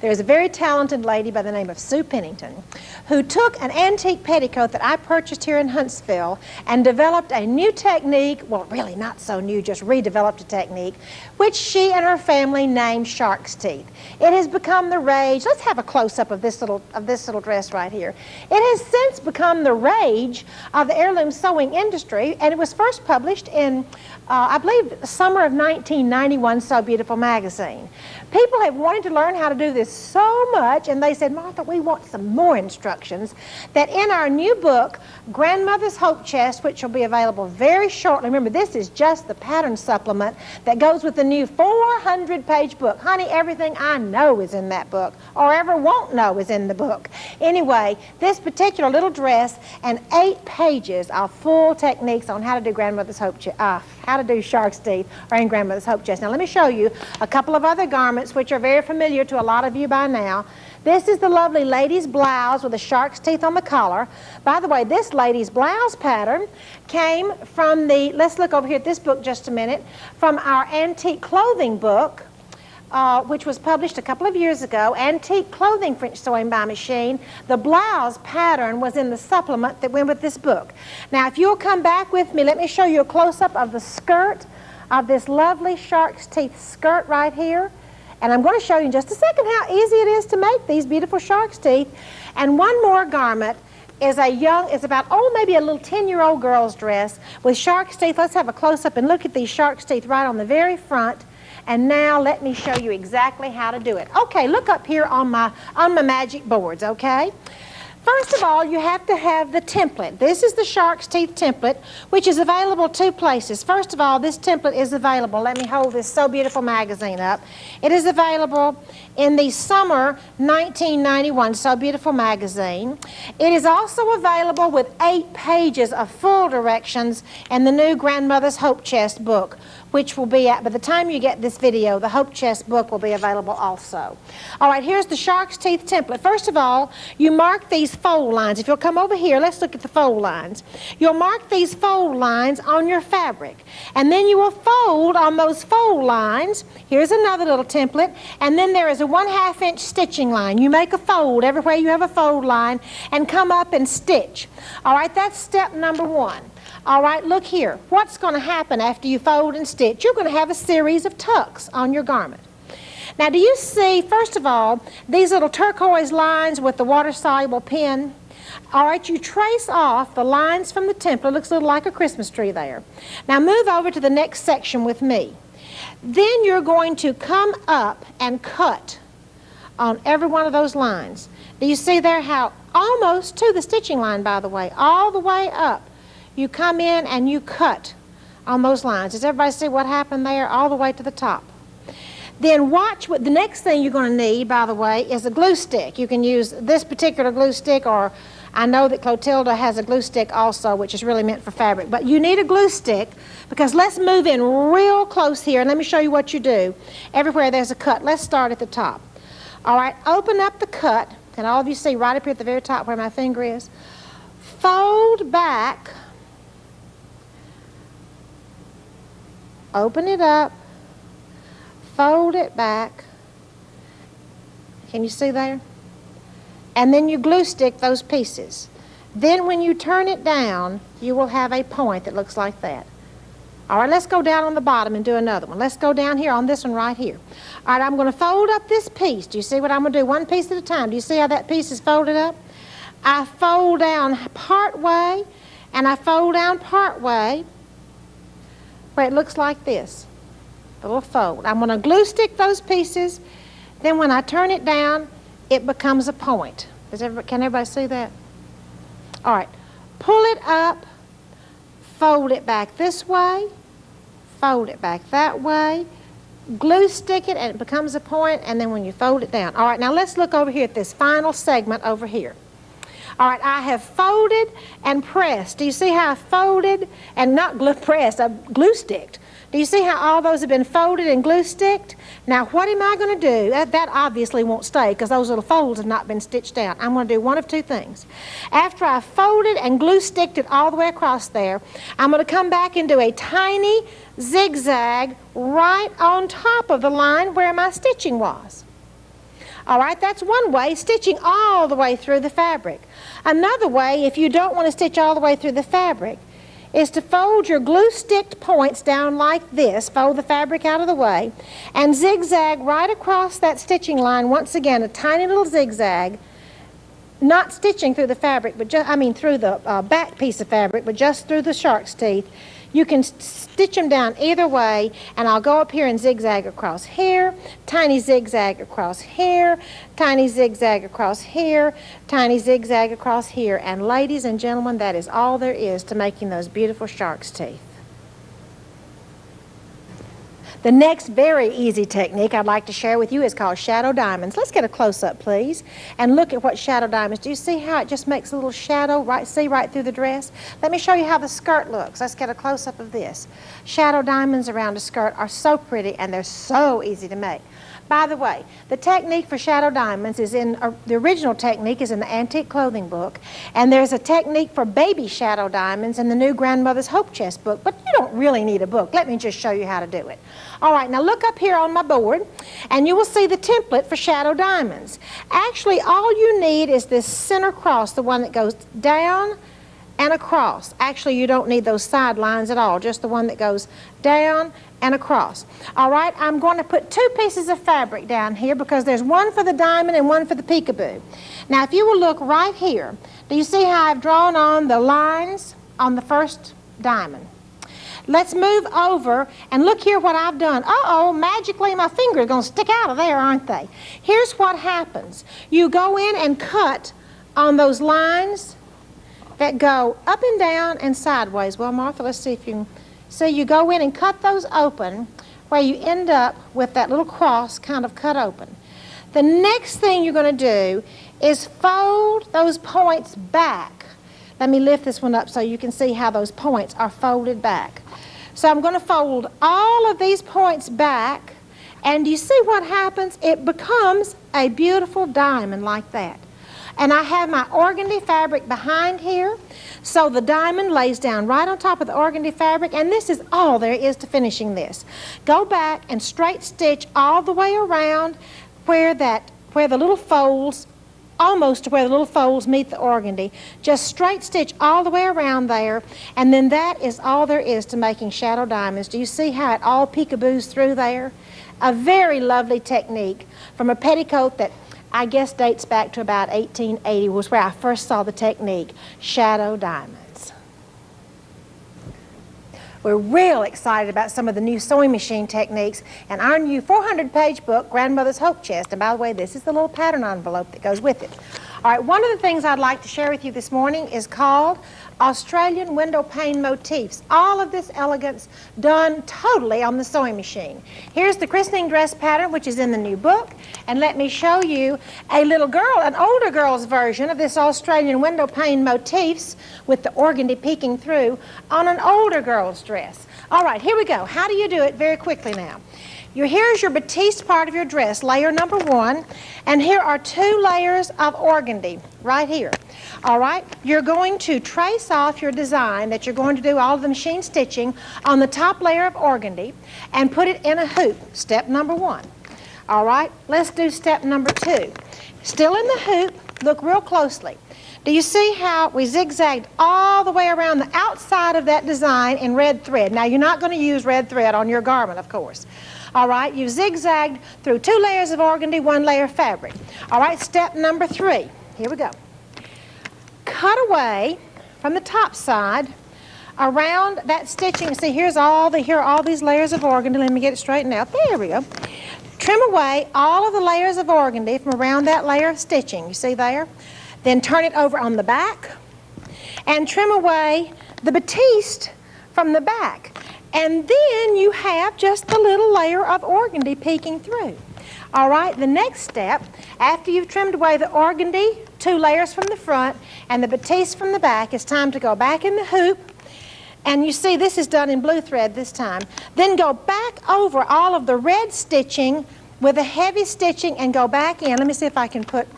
Speaker 1: There's a very talented lady by the name of Sue Pennington who took an antique petticoat that I purchased here in Huntsville and developed a new technique, well really not so new, just redeveloped a technique, which she and her family named shark's teeth. It has become the rage. Let's have a close-up of this little dress right here. It has since become the rage of the heirloom sewing industry, and it was first published in I believe summer of 1991 Sew Beautiful magazine. People have wanted to learn how to do this so much, and they said, Martha, we want some more instructions, that in our new book, Grandmother's Hope Chest, which will be available very shortly. Remember, this is just the pattern supplement that goes with the new 400-page book. Honey, everything I know is in that book, or ever won't know is in the book. Anyway, this particular little dress and 8 pages of full techniques on how to do Grandmother's Hope Chest, how to do shark's teeth or in Grandmother's Hope Chest. Now let me show you a couple of other garments which are very familiar to a lot of you by now. This is the lovely lady's blouse with the shark's teeth on the collar. By the way, this lady's blouse pattern came from the, let's look over here at this book just a minute, from our antique clothing book, which was published a couple of years ago, Antique Clothing French Sewing by Machine. The blouse pattern was in the supplement that went with this book. Now, if you'll come back with me, let me show you a close-up of the skirt of this lovely shark's teeth skirt right here. And I'm going to show you in just a second how easy it is to make these beautiful shark's teeth. And one more garment is about, maybe a little 10-year-old girl's dress with shark's teeth. Let's have a close-up and look at these shark's teeth right on the very front. And now let me show you exactly how to do it. Okay, look up here on my magic boards, okay? First of all, you have to have the template. This is the shark's teeth template, which is available 2 places. First of all, this template is available. Let me hold this Sew Beautiful magazine up. It is available in the summer 1991 Sew Beautiful magazine. It is also available with 8 pages of full directions in the new Grandmother's Hope Chest book, which will be by the time you get this video, the Hope Chest book will be available also. All right, here's the shark's teeth template. First of all, you mark these fold lines. If you'll come over here, let's look at the fold lines. You'll mark these fold lines on your fabric, and then you will fold on those fold lines. Here's another little template, and then there is a 1/2 inch stitching line. You make a fold everywhere you have a fold line and come up and stitch. All right, that's step number 1. All right, look here. What's going to happen after you fold and stitch? You're going to have a series of tucks on your garment. Now, do you see, first of all, these little turquoise lines with the water-soluble pen? All right, you trace off the lines from the template. It looks a little like a Christmas tree there. Now, move over to the next section with me. Then you're going to come up and cut on every one of those lines. Do you see there how almost to the stitching line, by the way, all the way up? You come in and you cut on those lines. Does everybody see what happened there? All the way to the top. Then watch what the next thing you're going to need, by the way, is a glue stick. You can use this particular glue stick, or I know that Clotilda has a glue stick also, which is really meant for fabric. But you need a glue stick, because let's move in real close here, and let me show you what you do. Everywhere there's a cut. Let's start at the top. All right, open up the cut, and all of you see right up here at the very top where my finger is. Fold back. Open it up, fold it back. Can you see there? And then you glue stick those pieces. Then when you turn it down, you will have a point that looks like that. All right, let's go down on the bottom and do another one. Let's go down here on this one right here. All right, I'm going to fold up this piece. Do you see what I'm going to do? One piece at a time. Do you see how that piece is folded up? I fold down part way, and I fold down part way where it looks like this. A little fold. I'm going to glue stick those pieces. Then when I turn it down, it becomes a point. Can everybody see that? All right, pull it up, fold it back this way, fold it back that way, glue stick it, and it becomes a point, and then when you fold it down. All right, now let's look over here at this final segment over here. All right, I have folded and pressed. Do you see how I folded and not pressed, I've glue sticked? Do you see how all those have been folded and glue sticked? Now, what am I going to do? That obviously won't stay because those little folds have not been stitched down. I'm going to do one of two things. After I've folded and glue sticked it all the way across there, I'm going to come back and do a tiny zigzag right on top of the line where my stitching was. All right, that's one way, stitching all the way through the fabric. Another way, if you don't want to stitch all the way through the fabric, is to fold your glue sticked points down like this, fold the fabric out of the way, and zigzag right across that stitching line, once again, a tiny little zigzag, not stitching through the fabric, but through the back piece of fabric, but just through the shark's teeth. You can stitch them down either way, and I'll go up here and zigzag across here, tiny zigzag across here, tiny zigzag across here, tiny zigzag across here. And ladies and gentlemen, that is all there is to making those beautiful shark's teeth. The next very easy technique I'd like to share with you is called shadow diamonds. Let's get a close-up, please, and look at what shadow diamonds. Do you see how it just makes a little shadow right through the dress? Let me show you how the skirt looks. Let's get a close-up of this. Shadow diamonds around a skirt are so pretty, and they're so easy to make. By the way, the technique for shadow diamonds is the original technique is in the Antique Clothing book, and there's a technique for baby shadow diamonds in the new Grandmother's Hope Chest book, but you don't really need a book. Let me just show you how to do it. All right, now look up here on my board, and you will see the template for shadow diamonds. Actually, all you need is this center cross, the one that goes down and across. Actually, you don't need those side lines at all, just the one that goes down and across. All right, I'm going to put two pieces of fabric down here because there's one for the diamond and one for the peekaboo. Now, if you will look right here, do you see how I've drawn on the lines on the first diamond? Let's move over and look here what I've done. Uh-oh, magically my fingers are going to stick out of there, aren't they? Here's what happens. You go in and cut on those lines that go up and down and sideways. Well, Martha, let's see if you can see. You go in and cut those open where you end up with that little cross kind of cut open. The next thing you're going to do is fold those points back. Let me lift this one up so you can see how those points are folded back. So I'm going to fold all of these points back, and you see what happens? It becomes a beautiful diamond like that. And I have my organdy fabric behind here, so the diamond lays down right on top of the organdy fabric, and this is all there is to finishing this. Go back and straight stitch all the way around where the little folds, almost to where the little folds meet the organdy. Just straight stitch all the way around there, and then that is all there is to making shadow diamonds. Do you see how it all peekaboos through there? A very lovely technique from a petticoat that I guess dates back to about 1880 was where I first saw the technique, shadow diamonds. We're real excited about some of the new sewing machine techniques and our new 400-page book, Grandmother's Hope Chest. And by the way, this is the little pattern envelope that goes with it. All right, one of the things I'd like to share with you this morning is called Australian Windowpane Motifs. All of this elegance done totally on the sewing machine. Here's the christening dress pattern, which is in the new book. And let me show you a little girl, an older girl's version of this Australian Windowpane Motifs with the organdy peeking through on an older girl's dress. All right, here we go. How do you do it? Very quickly now. Here's your batiste part of your dress, layer number 1, and here are 2 layers of organdy right here. All right, you're going to trace off your design that you're going to do all of the machine stitching on the top layer of organdy and put it in a hoop, step number 1. All right, let's do step number 2. Still in the hoop, look real closely. Do you see how we zigzagged all the way around the outside of that design in red thread? Now, you're not going to use red thread on your garment, of course. All right, you zigzagged through 2 layers of organdy, 1 layer of fabric. All right, step number 3. Here we go. Cut away from the top side around that stitching. See, here are all these layers of organdy. Let me get it straightened out. There we go. Trim away all of the layers of organdy from around that layer of stitching. You see there? Then turn it over on the back and trim away the batiste from the back. And then you have just the little layer of organdy peeking through. All right, the next step, after you've trimmed away the organdy, 2 layers from the front, and the batiste from the back, it's time to go back in the hoop. And you see this is done in blue thread this time. Then go back over all of the red stitching with a heavy stitching and go back in. Let me see if I can put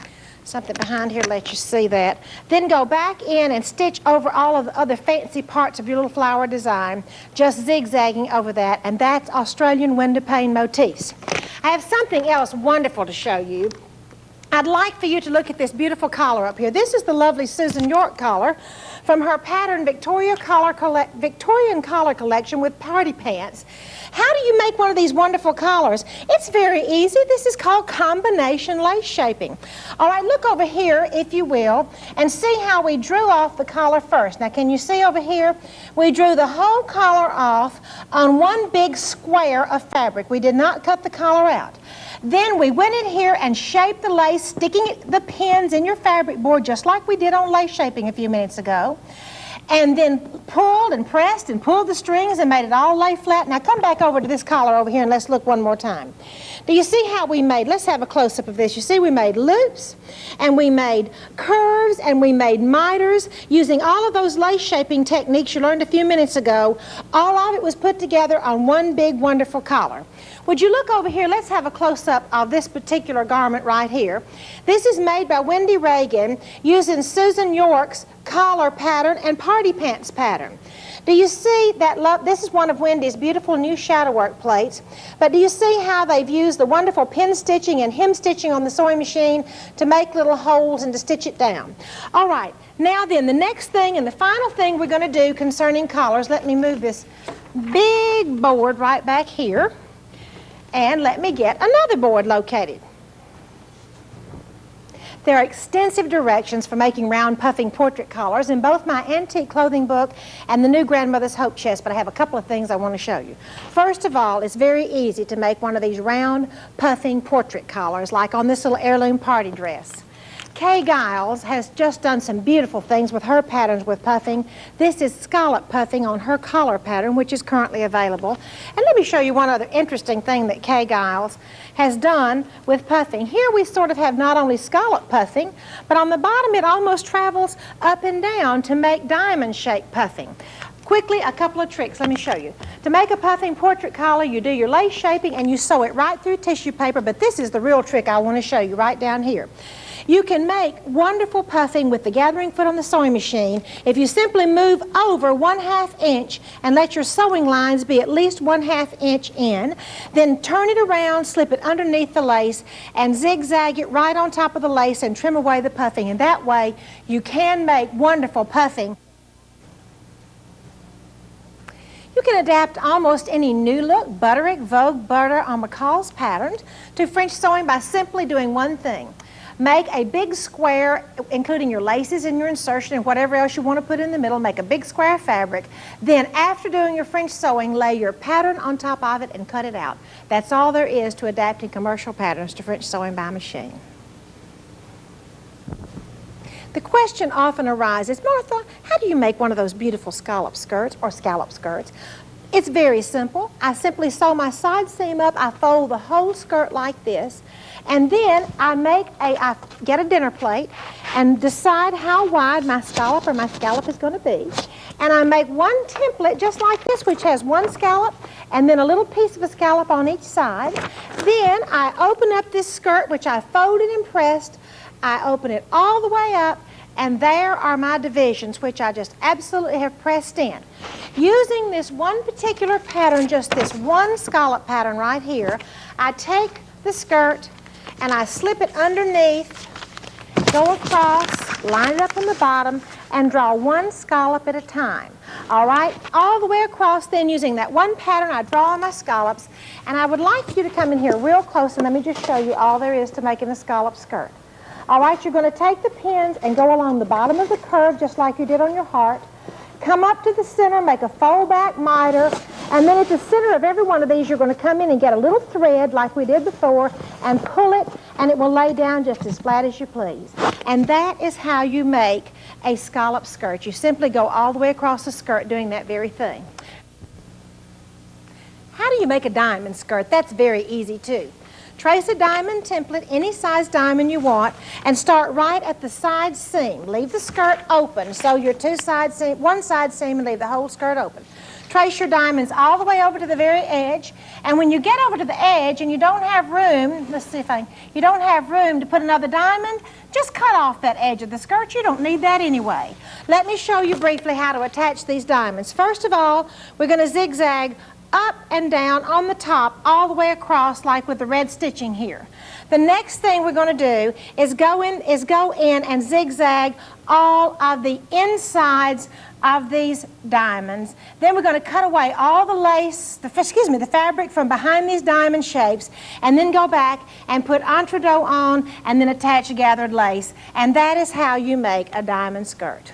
Speaker 1: something behind here to let you see that. Then go back in and stitch over all of the other fancy parts of your little flower design, just zigzagging over that, and that's Australian Windowpane motifs. I have something else wonderful to show you. I'd like for you to look at this beautiful collar up here. This is the lovely Susan York collar from her pattern Victorian collar collection with party pants. How do you make one of these wonderful collars? It's very easy. This is called combination lace shaping. All right, look over here, if you will, and see how we drew off the collar first. Now, can you see over here? We drew the whole collar off on one big square of fabric. We did not cut the collar out. Then we went in here and shaped the lace, sticking the pins in your fabric board just like we did on lace shaping a few minutes ago. And then pulled and pressed and pulled the strings and made it all lay flat. Now come back over to this collar over here and let's look one more time. Do you see how we made, let's have a close-up of this. You see we made loops and we made curves and we made miters using all of those lace shaping techniques you learned a few minutes ago. All of it was put together on one big wonderful collar. Would you look over here? Let's have a close-up of this particular garment right here. This is made by Wendy Reagan using Susan York's collar pattern and party pants pattern. Do you see that? This is one of Wendy's beautiful new shadow work plates. But do you see how they've used the wonderful pin stitching and hem stitching on the sewing machine to make little holes and to stitch it down? All right. Now then, the next thing and the final thing we're going to do concerning collars, let me move this big board right back here. And let me get another board located. There are extensive directions for making round puffing portrait collars in both my antique clothing book and the new Grandmother's Hope chest, but I have a couple of things I want to show you. First of all, it's very easy to make one of these round puffing portrait collars like on this little heirloom party dress. Kay Giles has just done some beautiful things with her patterns with puffing. This is scallop puffing on her collar pattern, which is currently available. And let me show you one other interesting thing that Kay Giles has done with puffing. Here we sort of have not only scallop puffing, but on the bottom it almost travels up and down to make diamond-shaped puffing. Quickly, a couple of tricks. Let me show you. To make a puffing portrait collar, you do your lace shaping and you sew it right through tissue paper, but this is the real trick I want to show you right down here. You can make wonderful puffing with the gathering foot on the sewing machine if you simply move over 1/2 inch and let your sewing lines be at least 1/2 inch in, then turn it around, slip it underneath the lace, and zigzag it right on top of the lace and trim away the puffing. And that way you can make wonderful puffing. You can adapt almost any new look, Butterick, Vogue, Butter, or McCall's patterns to French sewing by simply doing one thing. Make a big square, including your laces and your insertion and whatever else you want to put in the middle. Make a big square of fabric. Then, after doing your French sewing, lay your pattern on top of it and cut it out. That's all there is to adapting commercial patterns to French sewing by machine. The question often arises, Martha, how do you make one of those beautiful scallop skirts or scallop skirts? It's very simple. I simply sew my side seam up. I fold the whole skirt like this. And then I get a dinner plate and decide how wide my scallop is going to be. And I make one template just like this, which has one scallop and then a little piece of a scallop on each side. Then I open up this skirt, which I folded and pressed. I open it all the way up, and there are my divisions, which I just absolutely have pressed in. Using this one particular pattern, just this one scallop pattern right here, I take the skirt and I slip it underneath, go across, line it up on the bottom, and draw one scallop at a time. All right, all the way across then using that one pattern I draw on my scallops, and I would like you to come in here real close and let me just show you all there is to making a scallop skirt. All right, you're going to take the pins and go along the bottom of the curve just like you did on your heart. Come up to the center, make a fold back miter, and then at the center of every one of these you're going to come in and get a little thread like we did before and pull it, and it will lay down just as flat as you please. And that is how you make a scallop skirt. You simply go all the way across the skirt doing that very thing. How do you make a diamond skirt? That's very easy too. Trace a diamond template, any size diamond you want, and start right at the side seam. Leave the skirt open, so your one side seam, and leave the whole skirt open. Trace your diamonds all the way over to the very edge, and when you get over to the edge and you don't have room, you don't have room to put another diamond, just cut off that edge of the skirt. You don't need that anyway. Let me show you briefly how to attach these diamonds. First of all, we're going to zigzag up and down on the top all the way across like with the red stitching here. The next thing we're going to do is go in and zigzag all of the insides of these diamonds. Then we're going to cut away all the lace, the fabric from behind these diamond shapes, and then go back and put entredeaux on and then attach gathered lace. And that is how you make a diamond skirt.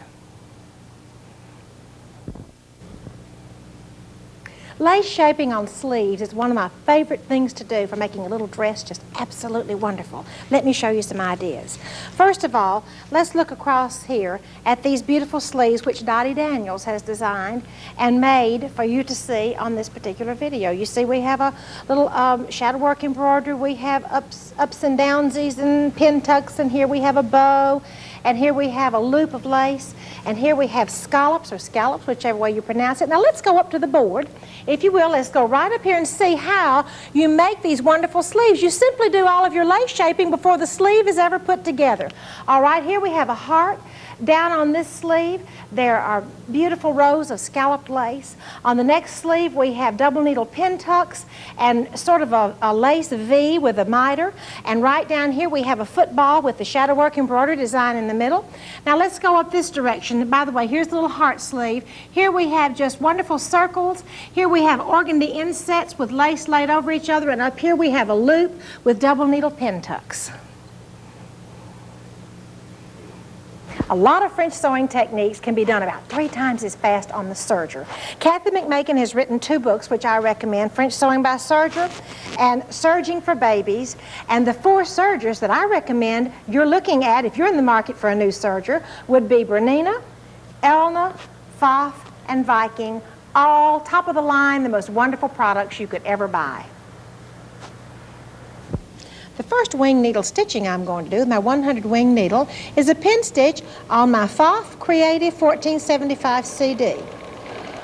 Speaker 1: Lace shaping on sleeves is one of my favorite things to do for making a little dress just absolutely wonderful. Let me show you some ideas. First of all, let's look across here at these beautiful sleeves which Dottie Daniels has designed and made for you to see on this particular video. You see we have a little shadow work embroidery, we have ups and downsies and pintucks, and here we have a bow, and here we have a loop of lace, and here we have scallops or scallops, whichever way you pronounce it. Now let's go up to the board. If you will, let's go right up here and see how you make these wonderful sleeves. You simply do all of your lace shaping before the sleeve is ever put together. All right, here we have a heart. Down on this sleeve, there are beautiful rows of scalloped lace. On the next sleeve, we have double needle pintucks and sort of a lace V with a miter. And right down here, we have a football with the shadow work embroidery design in the middle. Now let's go up this direction. By the way, here's the little heart sleeve. Here we have just wonderful circles. Here we have organdy insets with lace laid over each other. And up here we have a loop with double needle pintucks. A lot of French sewing techniques can be done about 3 times as fast on the serger. Kathy McMakin has written 2 books which I recommend, French Sewing by Serger and Serging for Babies. And the 4 sergers that I recommend you're looking at if you're in the market for a new serger would be Bernina, Elna, Pfaff, and Viking, all top of the line, the most wonderful products you could ever buy. The first wing needle stitching I'm going to do with my 100 wing needle is a pin stitch on my Pfaff Creative 1475 CD.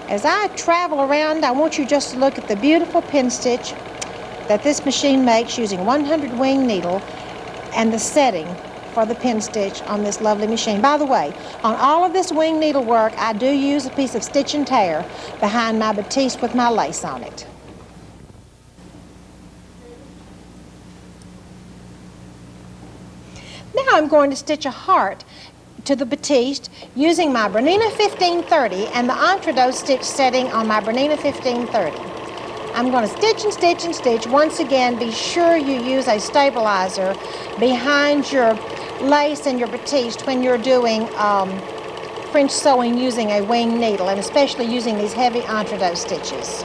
Speaker 1: As I travel around, I want you just to look at the beautiful pin stitch that this machine makes using 100 wing needle and the setting for the pin stitch on this lovely machine. By the way, on all of this wing needle work, I do use a piece of stitch and tear behind my batiste with my lace on it. Now I'm going to stitch a heart to the batiste using my Bernina 1530 and the entredeaux stitch setting on my Bernina 1530. I'm going to stitch and stitch and stitch. Once again, be sure you use a stabilizer behind your lace and your batiste when you're doing French sewing using a wing needle, and especially using these heavy entredeaux stitches.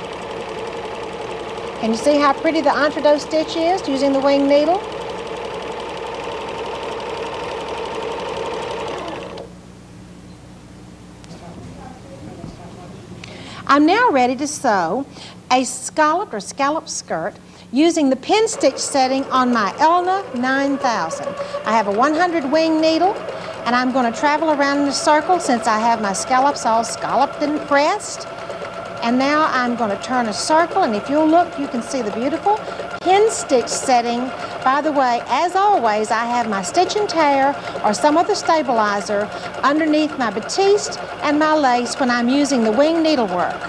Speaker 1: Can you see how pretty the entredeaux stitch is using the wing needle? I'm now ready to sew a scalloped or scallop skirt using the pin stitch setting on my Elna 9000. I have a 100 wing needle, and I'm going to travel around in a circle since I have my scallops all scalloped and pressed. And now I'm going to turn a circle, and if you'll look, you can see the beautiful pin stitch setting. By the way, as always, I have my stitch and tear or some other stabilizer underneath my batiste and my lace when I'm using the wing needlework.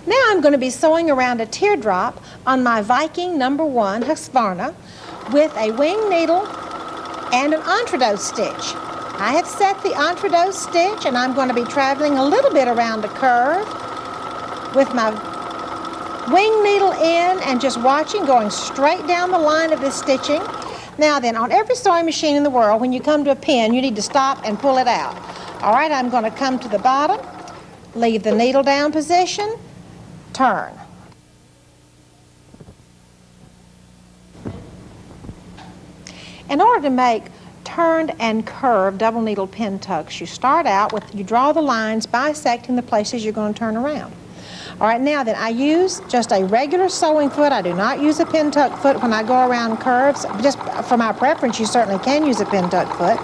Speaker 1: Now I'm going to be sewing around a teardrop on my Viking #1 Husqvarna with a wing needle and an entredot stitch. I have set the entredot stitch, and I'm going to be traveling a little bit around the curve with my wing needle in and just watching, going straight down the line of this stitching. Now then, on every sewing machine in the world, when you come to a pin, you need to stop and pull it out. All right, I'm going to come to the bottom, leave the needle down position, turn. In order to make turned and curved double needle pin tucks, you start out with, you draw the lines bisecting the places you're going to turn around. All right, now then, I use just a regular sewing foot. I do not use a pin tuck foot when I go around curves. Just for my preference, you certainly can use a pin tuck foot.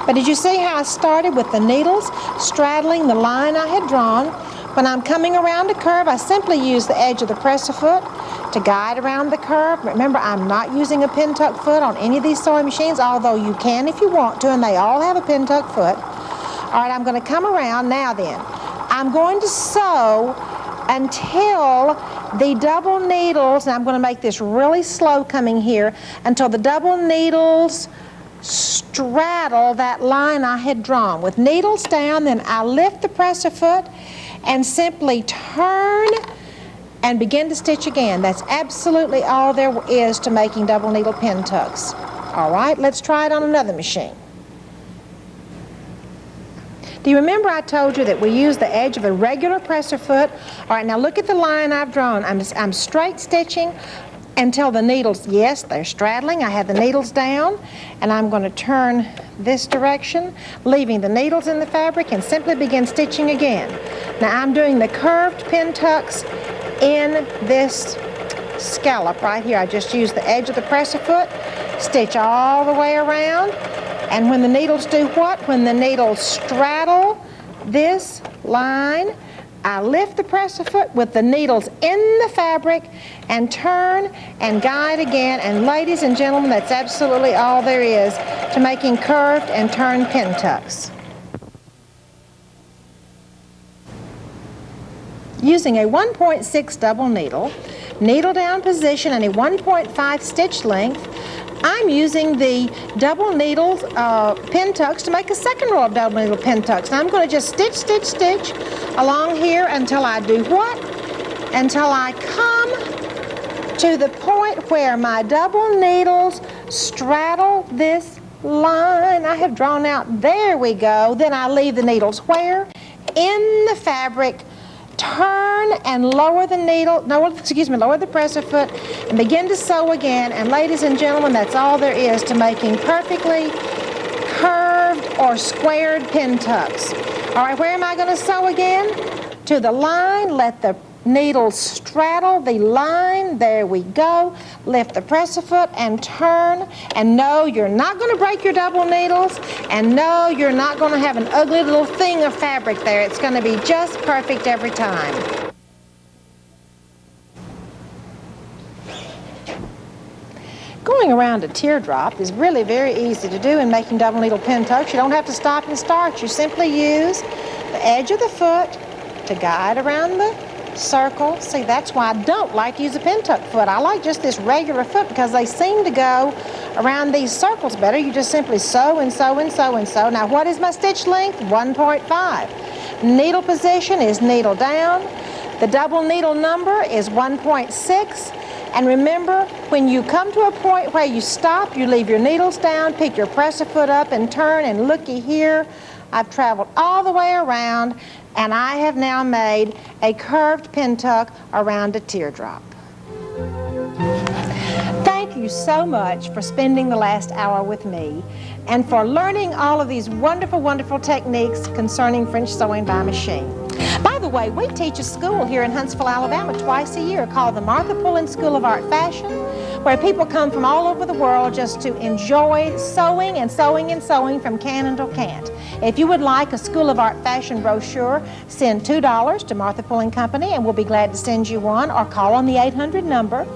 Speaker 1: But did you see how I started with the needles straddling the line I had drawn? When I'm coming around a curve, I simply use the edge of the presser foot to guide around the curve. Remember, I'm not using a pin tuck foot on any of these sewing machines, although you can if you want to, and they all have a pin tuck foot. All right, I'm going to come around. Now then, I'm going to sew until the double needles, and I'm going to make this really slow coming here, until the double needles straddle that line I had drawn. With needles down, then I lift the presser foot and simply turn and begin to stitch again. That's absolutely all there is to making double needle pin tucks. All right, let's try it on another machine. Do you remember I told you that we use the edge of a regular presser foot? All right, now look at the line I've drawn. I'm straight stitching until the needles, yes, they're straddling. I have the needles down, and I'm going to turn this direction, leaving the needles in the fabric, and simply begin stitching again. Now I'm doing the curved pin tucks in this scallop right here. I just use the edge of the presser foot, stitch all the way around, and when the needles do what? When the needles straddle this line, I lift the presser foot with the needles in the fabric and turn and guide again. And ladies and gentlemen, that's absolutely all there is to making curved and turned pin tucks. Using a 1.6 double needle, needle down position, and a 1.5 stitch length, I'm using the double needle pin tucks to make a second row of double needle pin tucks. And I'm going to just stitch, stitch, stitch along here until I do what? Until I come to the point where my double needles straddle this line I have drawn out. There we go. Then I leave the needles where? In the fabric. Turn and lower the needle, lower the presser foot and begin to sew again. And ladies and gentlemen, that's all there is to making perfectly curved or squared pin tucks. All right, where am I going to sew again? To the line, let the needles straddle the line. There we go. Lift the presser foot and turn. And no, you're not going to break your double needles. And no, you're not going to have an ugly little thing of fabric there. It's going to be just perfect every time. Going around a teardrop is really very easy to do in making double needle pin tucks. You don't have to stop and start. You simply use the edge of the foot to guide around the circle. See, that's why I don't like to use a pin tuck foot. I like just this regular foot because they seem to go around these circles better. You just simply sew and sew and sew and sew. Now, what is my stitch length? 1.5. Needle position is needle down. The double needle number is 1.6. And remember, when you come to a point where you stop, you leave your needles down, pick your presser foot up and turn, and looky here, I've traveled all the way around, and I have now made a curved pin tuck around a teardrop. Thank you so much for spending the last hour with me and for learning all of these wonderful, wonderful techniques concerning French sewing by machine. By the way, we teach a school here in Huntsville, Alabama twice a year called the Martha Pullen School of Art Fashion, where people come from all over the world just to enjoy sewing and sewing and sewing from can until can't. If you would like a School of Art Fashion brochure, send $2 to Martha Pullen Company and we'll be glad to send you one, or call on the 800 number.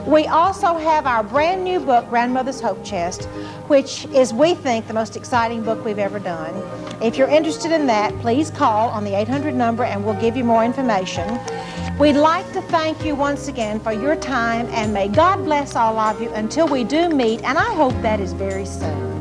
Speaker 1: We also have our brand new book, Grandmother's Hope Chest, which is, we think, the most exciting book we've ever done. If you're interested in that, please call on the 800 number and we'll give you more information. We'd like to thank you once again for your time, and may God bless all of you until we do meet, and I hope that is very soon.